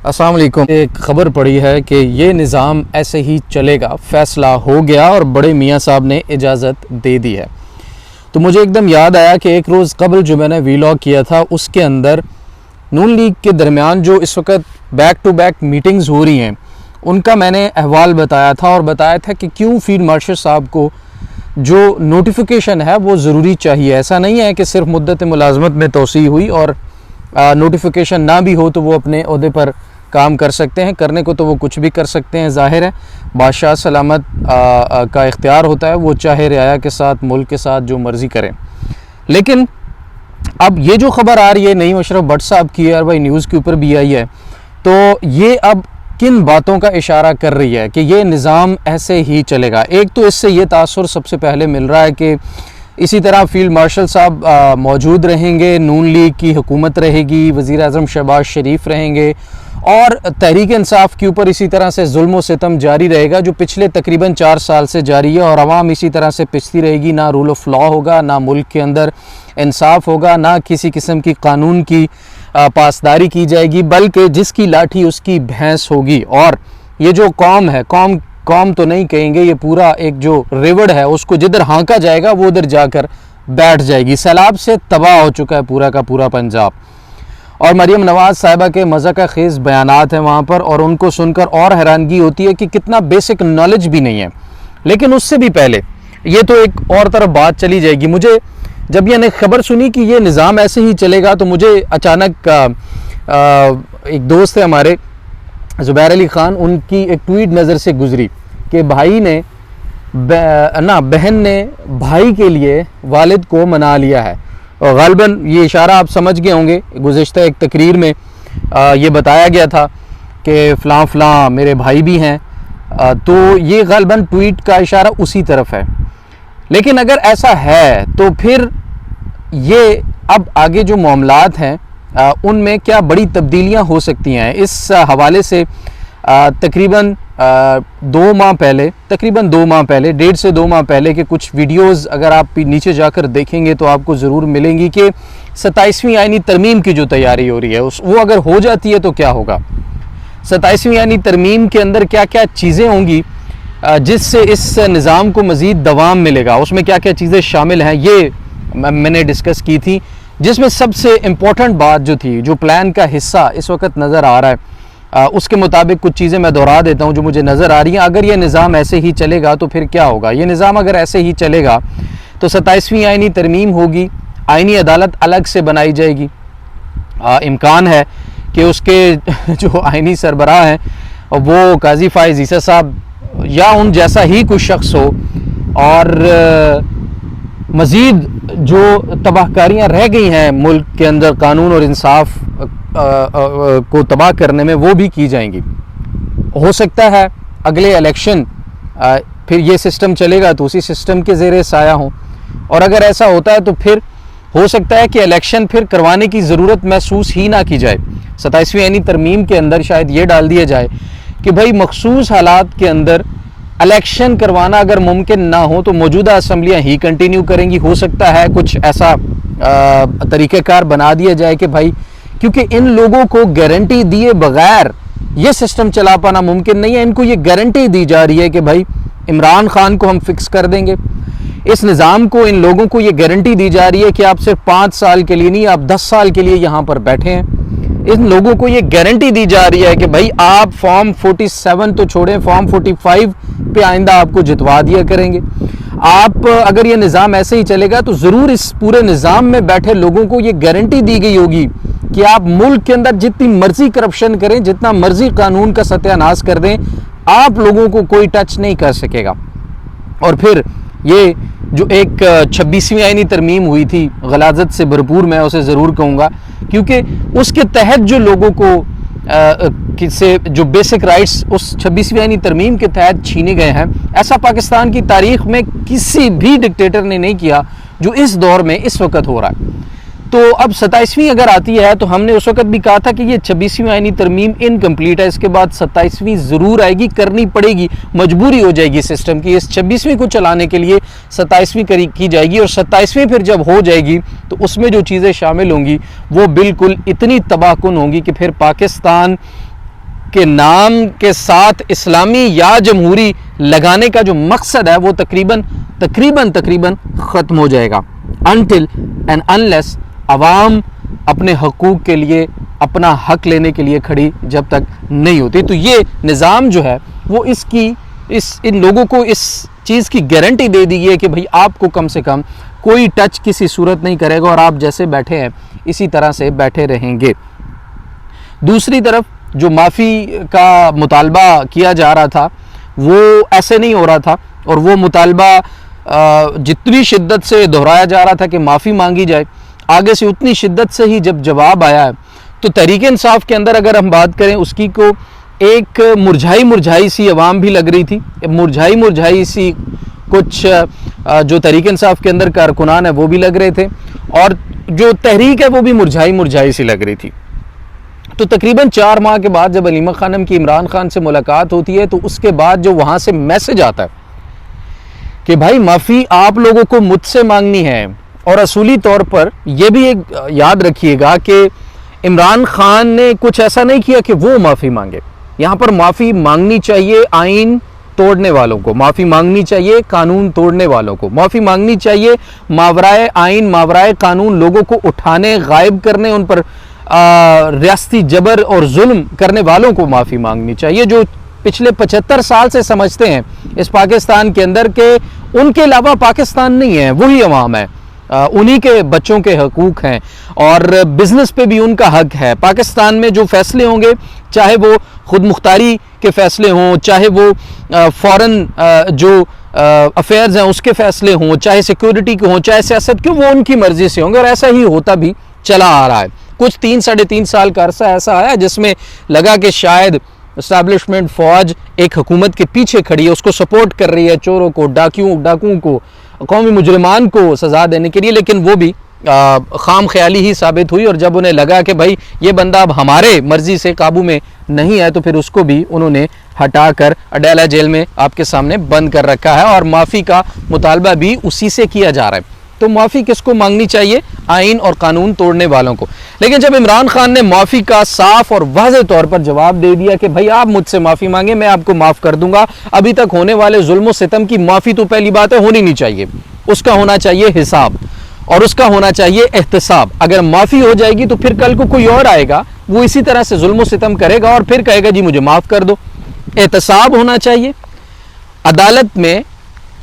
अस्सलाम वालेकुम। एक ख़बर पड़ी है कि ये निज़ाम ऐसे ही चलेगा, फ़ैसला हो गया और बड़े मियाँ साहब ने इजाज़त दे दी है। तो मुझे एकदम याद आया कि एक रोज़ कबल जो मैंने वीलॉग किया था उसके अंदर नून लीग के दरमियान जो इस वक्त बैक टू बैक मीटिंग्स हो रही हैं उनका मैंने अहवाल बताया था और बताया था कि क्यों फील्ड मार्शल साहब को जो नोटिफिकेशन है वो ज़रूरी चाहिए। ऐसा नहीं है कि सिर्फ मुद्दत मुलाजमत में तोसी हुई और नोटिफिकेशन ना भी हो तो वो अपने ओहदे पर काम कर सकते हैं, करने को तो वो कुछ भी कर सकते हैं। ज़ाहिर है बादशाह सलामत का इख्तियार होता है, वो चाहे रियाया के साथ मुल्क के साथ जो मर्ज़ी करें। लेकिन अब ये जो ख़बर आ रही है नईम अशरफ भट्ट साहब की और भाई न्यूज़ के ऊपर भी आई है, तो ये अब किन बातों का इशारा कर रही है कि ये निज़ाम ऐसे ही चलेगा। एक तो इससे ये तासुर सबसे पहले मिल रहा है कि इसी तरह फील्ड मार्शल साहब मौजूद रहेंगे, नून लीग की हुकूमत रहेगी, वज़ीर आज़म शहबाज शरीफ रहेंगे और तहरीक इंसाफ के ऊपर इसी तरह से जुल्म व सितम जारी रहेगा जो पिछले तकरीबन 4 साल से जारी है और आवाम इसी तरह से पिसती रहेगी। ना रूल ऑफ लॉ होगा, ना मुल्क के अंदर इंसाफ होगा, ना किसी किस्म की कानून की पासदारी की जाएगी, बल्कि जिसकी लाठी उसकी भैंस होगी। और ये जो कौम है, कौम तो नहीं कहेंगे, ये पूरा एक जो रेवड़ है उसको जिधर हाँका जाएगा वो उधर जाकर बैठ जाएगी। सैलाब से तबाह हो चुका है पूरा का पूरा पंजाब और मरीम नवाज़ साहिबा के मज़ा का खेज़ बयानात हैं वहाँ पर और उनको सुनकर और हैरानगी होती है कि कितना बेसिक नॉलेज भी नहीं है। लेकिन उससे भी पहले ये तो एक और तरफ बात चली जाएगी। मुझे जब ये खबर सुनी कि ये निज़ाम ऐसे ही चलेगा तो मुझे अचानक एक दोस्त है हमारे ज़ुबैर अली ख़ान, उनकी एक ट्वीट नज़र से गुज़री कि भाई ने बहन ने भाई के लिए वालिद को मना लिया है। और ग़ालिबन ये इशारा आप समझ गए होंगे, गुज़िश्ता एक तकरीर में ये बताया गया था कि फ़लाँ फ़लाँ मेरे भाई भी हैं, तो ये ग़ालिबन ट्वीट का इशारा उसी तरफ है। लेकिन अगर ऐसा है तो फिर ये अब आगे जो मामलात हैं उनमें क्या बड़ी तब्दीलियां हो सकती हैं। इस हवाले से तकरीबन 2 माह पहले, 1.5 से 2 माह पहले के कुछ वीडियोस अगर आप नीचे जाकर देखेंगे तो आपको ज़रूर मिलेंगी कि 27वीं आईनी तरमीम की जो तैयारी हो रही है वो अगर हो जाती है तो क्या होगा। 27वीं आईनी तरमीम के अंदर क्या क्या चीज़ें होंगी जिससे इस निज़ाम को मज़ीद दवाम मिलेगा, उसमें क्या क्या चीज़ें शामिल हैं, ये मैंने डिस्कस की थी। जिसमें सबसे इम्पॉर्टेंट बात जो थी, जो प्लान का हिस्सा इस वक्त नज़र आ रहा है, उसके मुताबिक कुछ चीज़ें मैं दोहरा देता हूँ जो मुझे नज़र आ रही हैं। अगर ये निज़ाम ऐसे ही चलेगा तो फिर क्या होगा। ये निज़ाम अगर ऐसे ही चलेगा तो 27वीं आईनी तरमीम होगी, आईनी अदालत अलग से बनाई जाएगी। इम्कान है कि उसके जो आईनी सरबराह हैं वो काजी फ़ाइज़ ईसा साहब या उन जैसा ही कुछ शख्स हो और मज़ीद जो तबाहकारियाँ रह गई हैं मुल्क के अंदर कानून और इंसाफ को तबाह करने में, वो भी की जाएंगी। हो सकता है अगले इलेक्शन फिर ये सिस्टम चलेगा तो उसी सिस्टम के ज़ेरे साया हो, और अगर ऐसा होता है तो फिर हो सकता है कि इलेक्शन फिर करवाने की ज़रूरत महसूस ही ना की जाए। 27वीं आईनी तरमीम के अंदर शायद ये डाल दिया जाए कि भाई मखसूस हालात के अंदर इलेक्शन करवाना अगर मुमकिन ना हो तो मौजूदा असम्बलियाँ ही कंटिन्यू करेंगी। हो सकता है कुछ ऐसा तरीक़ेकार बना दिया जाए कि भाई, क्योंकि इन लोगों को गारंटी दिए बगैर ये सिस्टम चला पाना मुमकिन नहीं है। इनको ये गारंटी दी जा रही है कि भाई इमरान खान को हम फिक्स कर देंगे। इस निज़ाम को, इन लोगों को ये गारंटी दी जा रही है कि आप सिर्फ 5 साल के लिए नहीं, आप 10 साल के लिए यहाँ पर बैठे हैं। इन लोगों को ये गारंटी दी जा रही है कि भाई आप फॉर्म 47 तो छोड़ें, फॉर्म 45 पे आइंदा आपको जितवा दिया करेंगे। आप अगर ये निज़ाम ऐसे ही चलेगा तो ज़रूर इस पूरे निज़ाम में बैठे लोगों को ये गारंटी दी गई होगी कि आप मुल्क के अंदर जितनी मर्जी करप्शन करें, जितना मर्जी कानून का सत्यानाश कर दें, आप लोगों को कोई टच नहीं कर सकेगा। और फिर ये जो एक 26वीं आईनी तरमीम हुई थी गलाजत से भरपूर, मैं उसे ज़रूर कहूँगा, क्योंकि उसके तहत जो लोगों को से जो बेसिक राइट्स उस 26वीं आईनी तरमीम के तहत छीने गए हैं, ऐसा पाकिस्तान की तारीख़ में किसी भी डिक्टेटर ने नहीं किया जो इस दौर में इस वक्त हो रहा है। तो अब 27वीं अगर आती है तो हमने उस वक्त भी कहा था कि ये 26वीं आईनी तरमीम इनकम्प्लीट है, इसके बाद 27वीं ज़रूर आएगी, करनी पड़ेगी, मजबूरी हो जाएगी सिस्टम की। इस 26वीं को चलाने के लिए 27वीं की जाएगी और 27वीं फिर जब हो जाएगी तो उसमें जो चीज़ें शामिल होंगी वो बिल्कुल इतनी तबाहकुन होंगी कि फिर पाकिस्तान के नाम के साथ इस्लामी या जमहूरी लगाने का जो मकसद है वो तकरीबन ख़त्म हो जाएगा, अनटिल एंड अनलेस अवाम अपने हकूक़ के लिए, अपना हक लेने के लिए खड़ी जब तक नहीं होती। तो ये निज़ाम जो है वो इन लोगों को इस चीज़ की गारंटी दे दी है कि भाई आपको कम से कम कोई टच किसी सूरत नहीं करेगा और आप जैसे बैठे हैं इसी तरह से बैठे रहेंगे। दूसरी तरफ जो माफ़ी का मुतालबा किया जा रहा था वो ऐसे नहीं हो रहा था, और वो मुतालबा जितनी शिद्दत से दोहराया जा रहा था कि माफ़ी मांगी जाए, आगे से उतनी शिद्दत से ही जब जवाब आया है तो तहरीक इंसाफ के अंदर अगर हम बात करें उसकी को एक मुरझाई सी अवाम भी लग रही थी, मुरझाई सी कुछ जो तहरीक इंसाफ के अंदर कारकुनान है वो भी लग रहे थे, और जो तहरीक है वो भी मुरझाई सी लग रही थी। तो तकरीबन 4 माह के बाद जब हलीमा खानम की इमरान खान से मुलाकात होती है तो उसके बाद जो वहाँ से मैसेज आता है कि भाई माफ़ी आप लोगों को मुझसे मांगनी है, और असूली तौर पर यह भी एक याद रखिएगा कि इमरान खान ने कुछ ऐसा नहीं किया कि वो माफ़ी मांगे। यहाँ पर माफ़ी मांगनी चाहिए आइन तोड़ने वालों को, माफ़ी मांगनी चाहिए कानून तोड़ने वालों को, माफ़ी मांगनी चाहिए मावराए आइन मावराए कानून लोगों को उठाने, गायब करने, उन पर रियासती जबर और जुल्म करने वालों को माफ़ी मांगनी चाहिए, जो पिछले 75 साल से समझते हैं इस पाकिस्तान के अंदर के उनके अलावा पाकिस्तान नहीं है, वही अवाम है, उन्हीं के बच्चों के हकूक़ हैं और बिज़नेस पे भी उनका हक है। पाकिस्तान में जो फैसले होंगे, चाहे वो खुद मुख्तारी के फैसले हों, चाहे वो फ़ॉरेन जो अफेयर्स हैं उसके फैसले हों, चाहे सिक्योरिटी के हों, चाहे सियासत के, वो उनकी मर्ज़ी से होंगे, और ऐसा ही होता भी चला आ रहा है। कुछ 3-3.5 साल का अरसा ऐसा आया जिसमें लगा कि शायद इस्टेब्लिशमेंट फ़ौज एक हुकूमत के पीछे खड़ी है, उसको सपोर्ट कर रही है, चोरों को, डाकुओं को, कौमी मुजरिमान को सज़ा देने के लिए, लेकिन वो भी खाम ख्याली ही साबित हुई। और जब उन्हें लगा कि भाई ये बंदा अब हमारे मर्ज़ी से काबू में नहीं है तो फिर उसको भी उन्होंने हटा कर अडाला जेल में आपके सामने बंद कर रखा है, और माफ़ी का मुतालबा भी उसी से किया जा रहा है। तो माफ़ी किसको मांगनी चाहिए? आइन और कानून तोड़ने वालों को। लेकिन जब इमरान खान ने माफ़ी का साफ और वाज़ेह तौर पर जवाब दे दिया कि भाई आप मुझसे माफ़ी मांगे, मैं आपको माफ़ कर दूंगा, अभी तक होने वाले जुल्म सितम की माफ़ी तो पहली बात है होनी नहीं चाहिए, उसका होना चाहिए हिसाब और उसका होना चाहिए एहतसाब। अगर माफ़ी हो जाएगी तो फिर कल को कोई और आएगा, वो इसी तरह से जुल्म सितम करेगा और फिर कहेगा जी मुझे माफ़ कर दो। एहतसाब होना चाहिए, अदालत में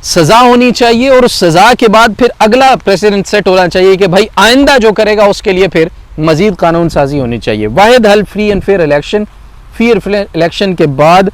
सज़ा होनी चाहिए, और उस सज़ा के बाद फिर अगला प्रेसिडेंट सेट होना चाहिए कि भाई आइंदा जो करेगा उसके लिए फिर मज़ीद कानून साजी होनी चाहिए। वाहिद हल free and fair election. Fair election के बाद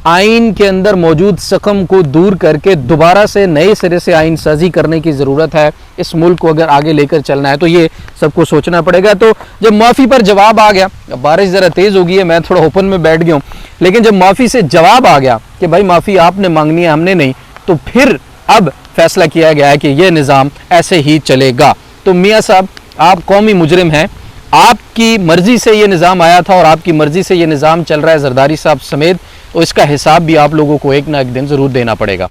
आइन के अंदर मौजूद सकम को दूर करके दोबारा से नए सिरे से आइन साजी करने की ज़रूरत है। इस मुल्क को अगर आगे लेकर चलना है तो ये सबको सोचना पड़ेगा। तो जब माफ़ी पर जवाब आ गया, बारिश ज़रा तेज़ हो गई है, मैं थोड़ा ओपन में बैठ गया हूँ, लेकिन जब माफ़ी से जवाब आ गया कि भाई माफ़ी आपने मांगनी है हमने नहीं, तो फिर अब फैसला किया गया है कि यह निज़ाम ऐसे ही चलेगा। तो मियाँ साहब आप कौमी मुजरिम हैं, आपकी मर्ज़ी से ये निज़ाम आया था और आपकी मर्ज़ी से ये निज़ाम चल रहा है जरदारी साहब समेत, तो इसका हिसाब भी आप लोगों को एक ना एक दिन ज़रूर देना पड़ेगा।